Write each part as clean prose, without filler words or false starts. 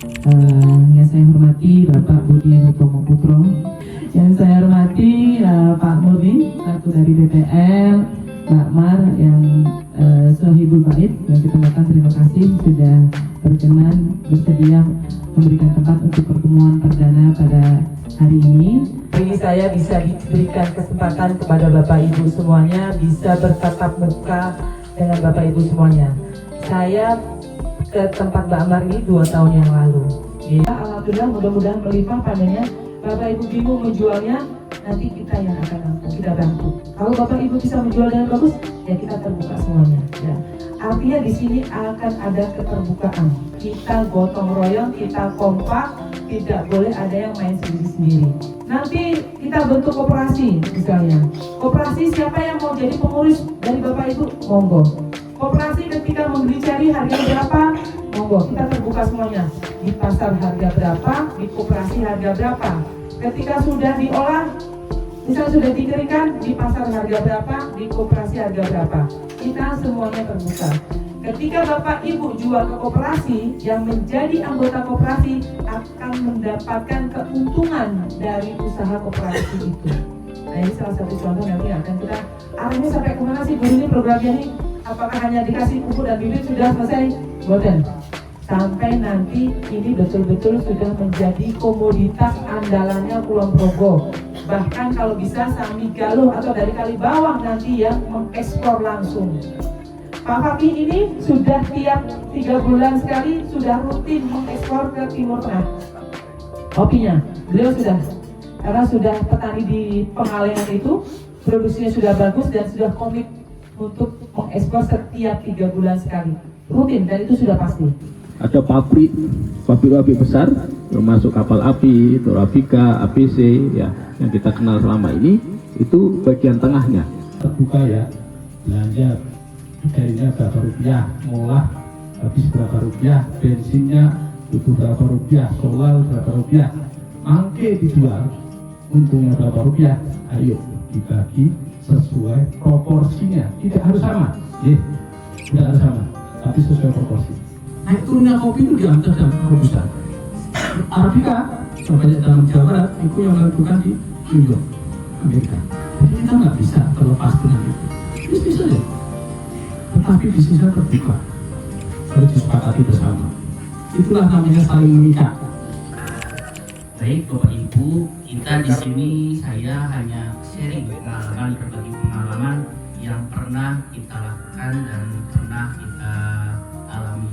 Yang saya hormati Bapak Budi Hutomo Putro, yang saya hormati Pak Murni selaku dari DPR, Pak Mar yang Sohibul Bait yang kita katakan terima kasih sudah berkenan bersedia memberikan tempat untuk pertemuan perdana pada hari ini. Ini saya bisa diberikan kesempatan kepada Bapak Ibu semuanya bisa bertatap muka dengan Bapak Ibu semuanya. Saya ke tempat Mbak Amar ini 2 tahun yang lalu. Ya, alhamdulillah mudah-mudahan melimpah padanya. Bapak Ibu bingung menjualnya, nanti kita yang akan kita bantu. Kalau Bapak Ibu bisa menjual dengan bagus, ya kita terbuka semuanya. Ya. Artinya di sini akan ada keterbukaan. Kita gotong royong, kita kompak, tidak boleh ada yang main sendiri-sendiri. Nanti kita bentuk koperasi misalnya. Koperasi siapa yang mau jadi pengurus dari Bapak Ibu? Monggo. Koperasi ketika membeli cari harga berapa? Monggo, kita terbuka semuanya. Di pasar harga berapa, di koperasi harga berapa. Ketika sudah diolah, misalnya sudah dikeringkan, di pasar harga berapa, di koperasi harga berapa. Kita semuanya terbuka. Ketika Bapak Ibu jual ke koperasi, yang menjadi anggota koperasi akan mendapatkan keuntungan dari usaha koperasi itu. Nah ini salah satu contoh nanti akan kita arahnya sampai kemana sih Bu ini programnya nih? Apakah hanya dikasih pupuk dan bibit sudah selesai? Boten. Sampai nanti ini betul-betul sudah menjadi komoditas andalannya Kulon Progo. Bahkan kalau bisa Sami Galuh atau dari Kalibawang nanti yang mengekspor langsung. Pak Fakih ini sudah tiap 3 bulan sekali sudah rutin mengekspor ke Timur Tengah. Kopinya, beliau sudah, karena sudah petani di Pengalengan itu produksinya sudah bagus dan sudah komit untuk mengekspor setiap 3 bulan sekali, rutin, dan itu sudah pasti. Ada pabrik besar, termasuk kapal api, Torabika, APC, ya, yang kita kenal selama ini, itu bagian tengahnya. Terbuka ya, belanja jadinya berapa rupiah, ngolah habis berapa rupiah, bensinnya butuh berapa rupiah, solar berapa rupiah, mangke dijual, untungnya berapa rupiah, ayo dibagi sesuai proporsinya, tidak harus sama, tidak harus sama, tapi sesuai proporsi. Naik turunnya kopi itu diambil dalam robusta. Arabica, sebanyak dalam Jawa Barat, itu yang menentukan di New York, Amerika. Jadi kita nggak bisa terlepas dengan itu. Bisnis saja. Tetapi bisnisnya terbuka. Harus disepakati bersama. Itulah namanya saling mengikat. Baik Bapak Ibu, kita di sini saya hanya sharing pengalaman, berbagi pengalaman yang pernah kita lakukan dan pernah kita alami.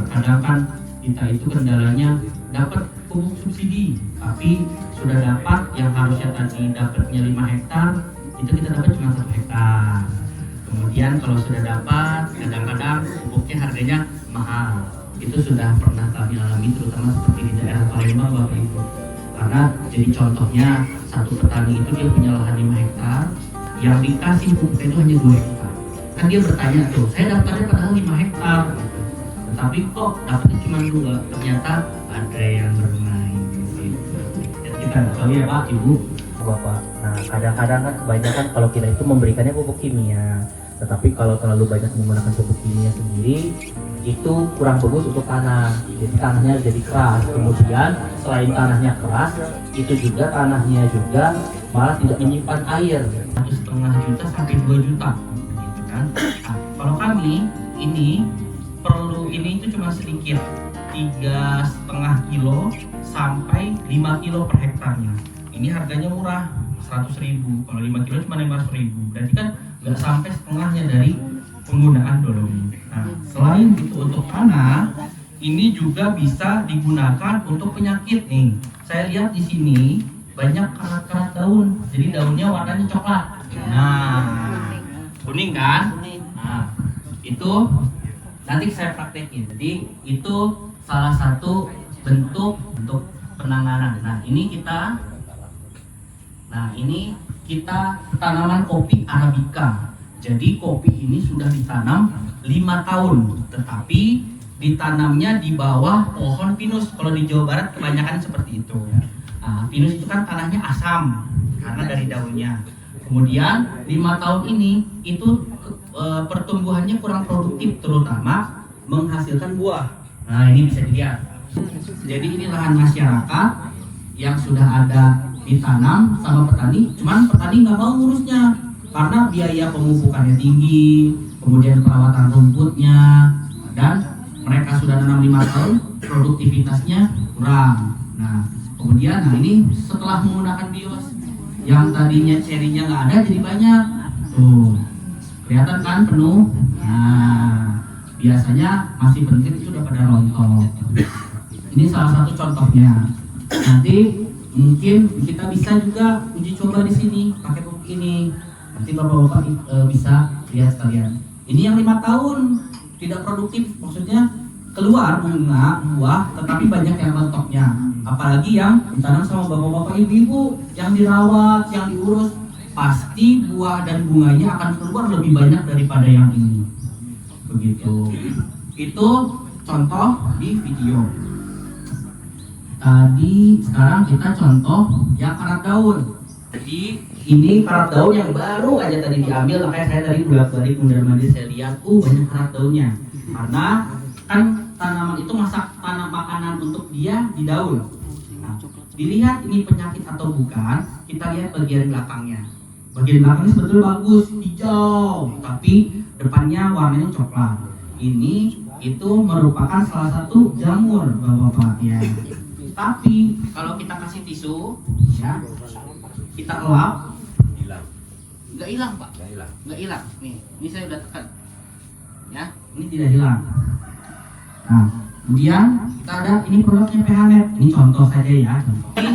Kadang kan kita itu kendalanya dapat pupuk subsidi, tapi sudah dapat yang harusnya tadi dapatnya 5 hektar, itu kita dapat cuma 1 hektar. Kemudian kalau sudah dapat, kadang-kadang pupuknya harganya mahal. Itu sudah pernah kami alami, terutama seperti di daerah Palembang Bapak Ibu. Karena jadi contohnya, satu petani itu dia punya lahan 5 hektar, yang dikasih pupuk itu hanya 2 hektar. Kan dia bertanya tuh, saya dapatnya padahal 5 hektar. Tapi kok dapatnya cuma 2, ternyata ada yang bermain gitu. Kita nggak tahu ya Pak, Ibu, Bapak. Nah kadang-kadang kan kebanyakan kalau kita itu memberikannya pupuk kimia, tetapi kalau terlalu banyak menggunakan pupuk kimia sendiri itu kurang bagus untuk tanah, jadi tanahnya jadi keras. Kemudian selain tanahnya keras, itu juga tanahnya juga malah tidak menyimpan air. 1,5 juta sampai 2 juta gitu kan. Nah, kalau kami ini perlu ini itu cuma sedikit, 3,5 kilo sampai 5 kilo per hektarnya. Ini harganya murah, 100.000. Kalau 5 kilo cuma 500.000. Berarti kan nggak sampai setengahnya dari penggunaan Dolomit. Nah, selain itu untuk tanah, ini juga bisa digunakan untuk penyakit nih. Saya lihat di sini banyak karat-karat daun, jadi daunnya warnanya coklat. Nah, kuning kan? Nah, itu nanti saya praktekin. Jadi itu salah satu bentuk untuk penanganan. Nah, ini kita tanaman kopi Arabica. Jadi kopi ini sudah ditanam 5 tahun, tetapi ditanamnya di bawah pohon pinus. Kalau di Jawa Barat kebanyakan seperti itu. Nah, pinus itu kan tanahnya asam karena dari daunnya. Kemudian 5 tahun ini itu pertumbuhannya kurang produktif, terutama menghasilkan buah. Nah ini bisa dilihat. Jadi ini lahan masyarakat yang sudah ada ditanam sama petani, cuman petani nggak mau ngurusnya karena biaya pemupukannya tinggi, kemudian perawatan rumputnya, dan mereka sudah nanam 5 tahun, produktivitasnya kurang. Nah, kemudian ini setelah menggunakan bios yang tadinya cerinya nggak ada jadi banyak. Tuh, kelihatan kan penuh. Nah, biasanya masih berhenti itu udah pada rontok. Ini salah satu contohnya. Nanti mungkin kita bisa juga uji coba di sini pakai pupuk ini. Nanti bapak-bapak bisa lihat sekalian. Ini yang 5 tahun tidak produktif, maksudnya keluar bunga, buah, tetapi banyak yang rontoknya. Apalagi yang ditanam sama bapak-bapak ibu-ibu, yang dirawat, yang diurus, pasti buah dan bunganya akan keluar lebih banyak daripada yang ini. Begitu. Itu contoh di video. Tadi sekarang kita contoh yang karat daun. Jadi ini karat daun yang baru aja tadi diambil, makanya saya tadi bolak-balik mundar-mandir saya lihat, banyak karat daunnya. Karena kan tanaman itu tanam makanan untuk dia di daun. Nah, dilihat ini penyakit atau bukan, kita lihat bagian belakangnya. Bagian belakangnya sebetulnya bagus, hijau, tapi depannya warnanya coklat. Ini itu merupakan salah satu jamur, bapak-bapak ya. Tapi kalau kita kasih tisu, ya, kita elap, nggak hilang pak, nggak hilang. Nih, ini saya udah tekan, ya, ini tidak hilang. Nah, kemudian kita ada ini produknya PHNet. Ini contoh saja ya. Ini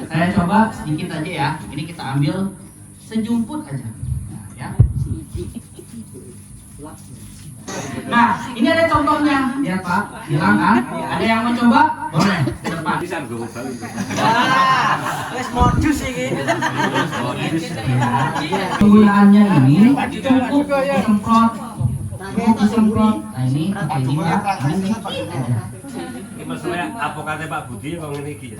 saya coba sedikit aja ya. Ini kita ambil sejumput aja, nah, ya. Nah, ini ada contohnya, ya Pak. Hilang kan? Ada yang mau coba? Boleh. Ke depan. Penggunaannya ini cukup disemprot. Nah ini pakai ini ya. Ini aja. Ini maksudnya avokatnya Pak Budi kalau ini iki.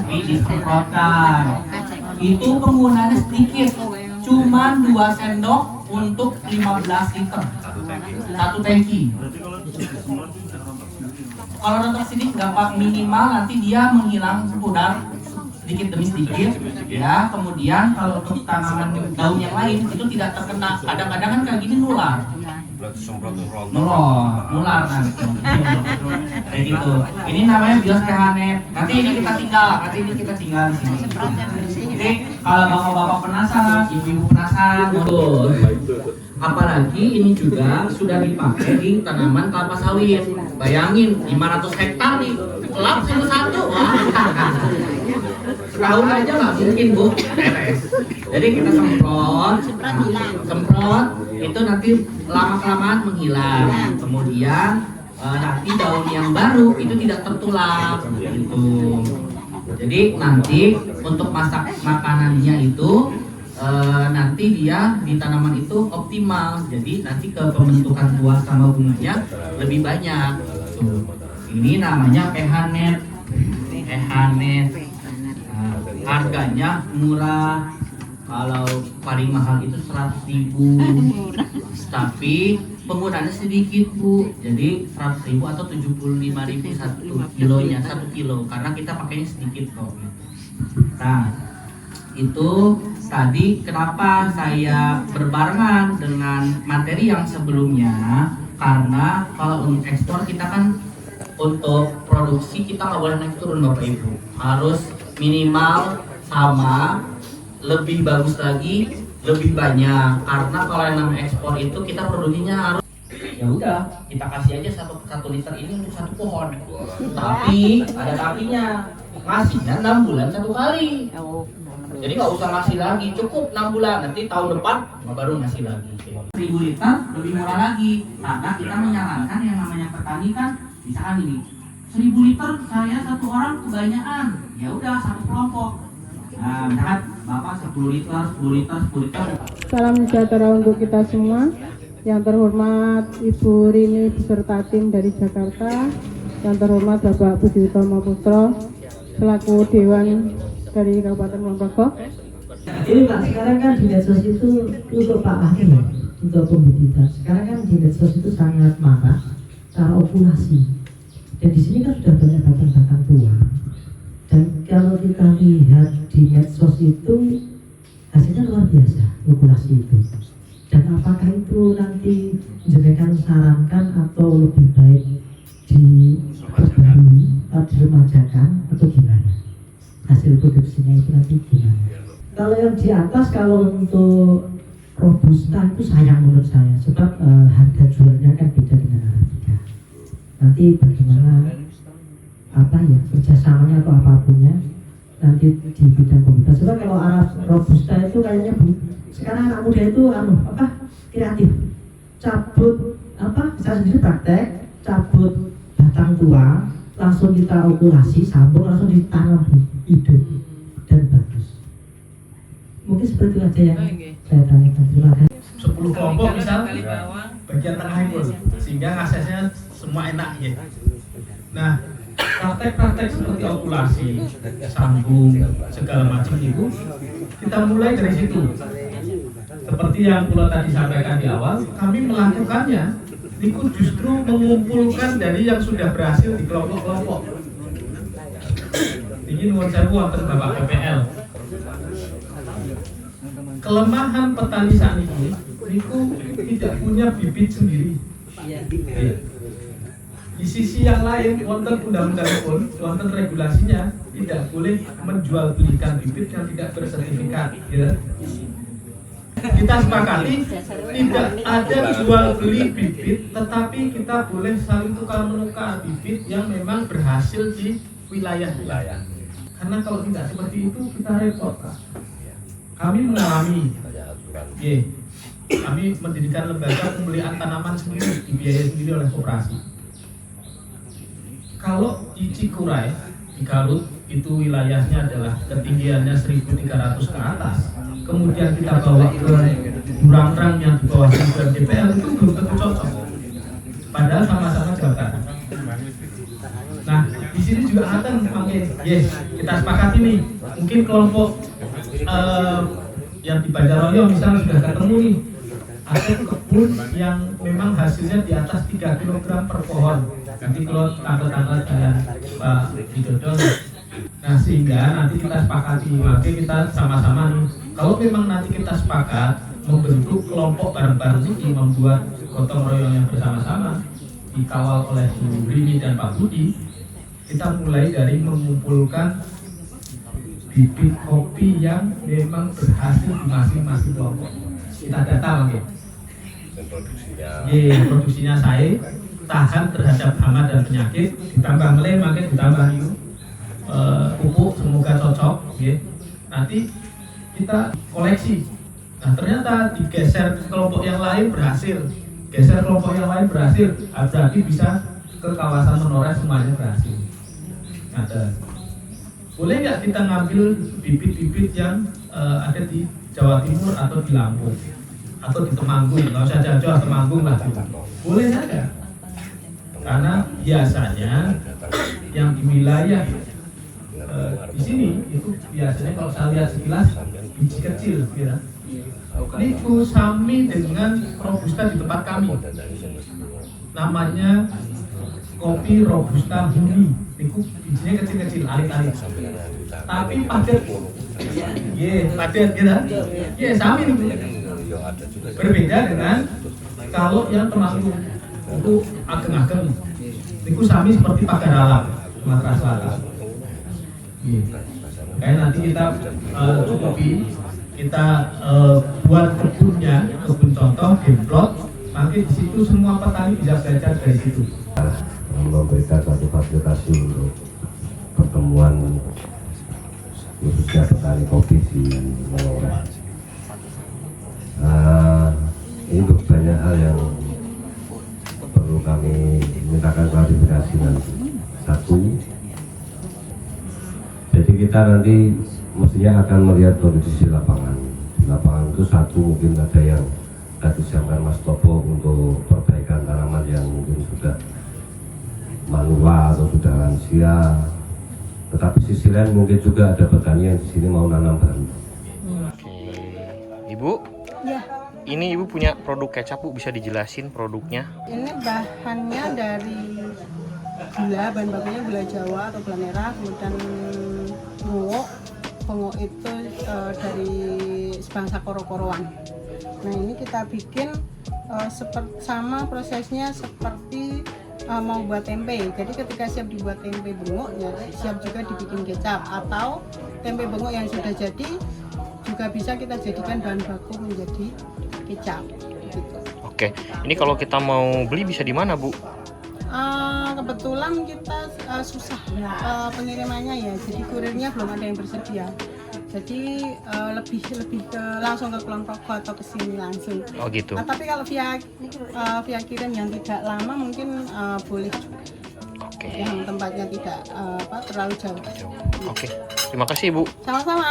Ini disemprotkan. Itu penggunaannya sedikit. Cuman 2 sendok untuk 15 liter. Satu tangki. Kalau rontok sini gampang, minimal nanti dia menghilang pudar sedikit demi sedikit ya. Kemudian kalau untuk tanaman daun yang lain itu tidak terkena. Kadang-kadang kan kayak gini nular nanti kayak gitu. Ini namanya bios PHNet. Nanti ini kita tinggal di sini. Jadi kalau bapak-bapak penasaran, ibu-ibu penasaran, betul. Apalagi ini juga sudah dipakai di tanaman kelapa sawit. Bayangin 500 hektar nih, kelap satu-satu. Setahun aja nggak mungkin bu, beres. Jadi kita semprot, itu nanti lama-kelamaan menghilang. Kemudian nanti daun yang baru itu tidak tertular, gitu. Jadi nanti untuk masak makanannya itu nanti dia di tanaman itu optimal. Jadi nanti ke pembentukan buah sama bunganya lebih banyak. Tuh. Ini namanya PHNet. Harganya murah. Kalau paling mahal itu 100.000. Tapi penggunaannya sedikit bu. Jadi 100.000 atau 75.000 1 kilo. Karena kita pakainya sedikit kok. Nah, itu tadi kenapa saya berbarengan dengan materi yang sebelumnya. Karena kalau untuk ekspor kita kan untuk produksi kita nggak boleh naik turun bapak ibu. Harus minimal sama, lebih bagus lagi, lebih banyak. Karena kalau yang namanya ekspor itu kita produksinya harus, ya udah kita kasih aja satu liter ini untuk satu pohon. Tapi ada tapinya, ngasihnya 6 bulan 1 kali. Jadi nggak usah ngasih lagi, cukup 6 bulan. Nanti tahun depan baru ngasih lagi. 1000 liter lebih murah lagi. Karena kita menyarankan yang namanya petani kan, misalkan ini 1000 liter saya satu orang kebanyakan. Ya udah satu kelompok. Nah, misalkan Bapak 10 liter. Salam sejahtera untuk kita semua. Yang terhormat Ibu Rini beserta tim dari Jakarta. Yang terhormat Bapak Budi Utomo Putro selaku Dewan dari Kabupaten Ponorogo. Ini Pak, sekarang kan di medsos itu untuk Pak Ahli, untuk komoditas. Sekarang kan di medsos itu sangat marak cara okulasi. Dan di sini kan sudah banyak batang-batang tua. Dan kalau kita lihat di medsos itu hasilnya luar biasa okulasi itu. Dan apakah itu nanti jenengan sarankan atau lebih baik diperbarui atau diremajakan atau gimana? Hasil produksinya itu nanti gimana? Kalau yang di atas, kalau untuk Robusta itu sayang menurut saya, sebab harga jualnya kan beda dengan Arabica. Nanti bagaimana apa ya kerjasamanya atau apapunnya nanti di bidang komoditas. Sebab kalau Robusta itu kayaknya sekarang anak muda itu kreatif, cabut saya sendiri praktek, cabut batang tua langsung kita okulasi, sambung langsung ditanam hidup dan bagus. Mungkin seperti itu aja yang saya tanyakan. Terima kasih. 10 kelompok misal bagian tengah itu, sehingga aksesnya semua enak ya. Nah, praktek-praktek seperti okulasi, sambung, segala macam itu kita mulai dari situ. Seperti yang Pulau tadi sampaikan di awal, kami melakukannya itu justru mengumpulkan dari yang sudah berhasil di kelompok-kelompok. Ini nuwun sewu wonten Bapak PPL. Kelemahan petani saat ini itu tidak punya bibit sendiri. Di sisi yang lain, wonten undang-undang pun, wonten regulasinya tidak boleh menjual belikan bibit yang tidak bersertifikat. Ya. Kita sepakati tidak ada jual beli bibit, tetapi kita boleh saling tukar menukar bibit yang memang berhasil di wilayah-wilayah. Karena kalau tidak seperti itu kita repot, Pak. Kami mengalami, kami mendirikan lembaga pembelian tanaman sendiri, dibiayai sendiri oleh koperasi. Kalau di Cikuray, di Garut, itu wilayahnya adalah ketinggiannya 1.300 ke atas. Kemudian kita bawa ke Burangrang yang di bawah DPL itu belum tentu cocok. Padahal sama-sama Jawa Tengah. Nah, di sini juga akan kita sepakati nih. Mungkin kelompok yang di Banjaroyo misalnya sudah ketemu nih, ada kebun yang memang hasilnya di atas 3 kg per pohon. Nanti kalau tanggal-tanggal dengan Pak Widodo. Nah, sehingga nanti kita sepakati, maka kita sama-sama nih. Kalau memang nanti kita sepakat membentuk kelompok bareng-bareng ini, membuat gotong royong yang bersama-sama dikawal oleh Bu Rini dan Pak Budi, kita mulai dari mengumpulkan bibit kopi yang memang berhasil di masing-masing kelompok. Kita data lagi. Produksinya saya tahan terhadap hama dan penyakit, ditambah meleh, makin ditambah itu pupuk, semoga cocok. Nanti kita koleksi. Nah, ternyata digeser kelompok yang lain berhasil, geser kelompok yang lain berhasil, berarti bisa ke kawasan Menores semuanya berhasil. Nah, boleh nggak kita ngambil bibit-bibit yang ada di Jawa Timur atau di Lampung atau di Temanggung, nggak usah jauh-jauh, Temanggung lah, boleh saja. Karena biasanya yang di wilayah di sini itu biasanya kalau saya lihat sekilas biji kecil, ya. Ini sami dengan Robusta di tempat kami. Namanya kopi Robusta Huni. Niku bijinya kecil-kecil, alit-alit. Tapi padat. Padat gitu. Sami nih. Berbeda dengan kalau yang Temanggung itu ageng-ageng. Niku sami seperti pagar alam, Sumatera Selatan. Kayak nanti kita cukupi, kita buat kebunnya, kebun contoh, gemplot. Nanti di situ semua petani bisa belajar dari situ. Memberikan satu fasilitasi untuk pertemuan khususnya petani kopi di Menores. Ini untuk banyak hal yang perlu kami mintakan klarifikasi nanti. Satu, jadi kita nanti mestinya akan melihat kondisi lapangan. Di lapangan itu satu, mungkin ada yang tadi disampaikan Mas Topo untuk perbaikan tanaman yang mungkin sudah manual atau sudah lansia. Tetapi sisi lain mungkin juga ada petani yang di sini mau nanam baru. Ibu? Ya. ini Ibu punya produk kecap Bu, bisa dijelasin produknya? Ini bahannya dari gula, bahan bakunya gula Jawa atau gula merah, kemudian bengok. Bengok itu dari sebangsa koro-koroan. Nah ini kita bikin sama prosesnya seperti mau buat tempe. Jadi ketika siap dibuat tempe bengok, ya siap juga dibikin kecap. Atau tempe bengok yang sudah jadi juga bisa kita jadikan bahan baku menjadi kecap. Gitu. Oke, ini kalau kita mau beli bisa di mana Bu? Kebetulan kita susah pengirimannya ya, jadi kurirnya belum ada yang bersedia. Jadi lebih ke langsung ke Kulon Progo atau ke sini langsung. Oh gitu. Nah, tapi kalau via kirim yang tidak lama mungkin boleh juga. Oke. Yang tempatnya tidak terlalu jauh. Oke, terima kasih Bu. Sama-sama.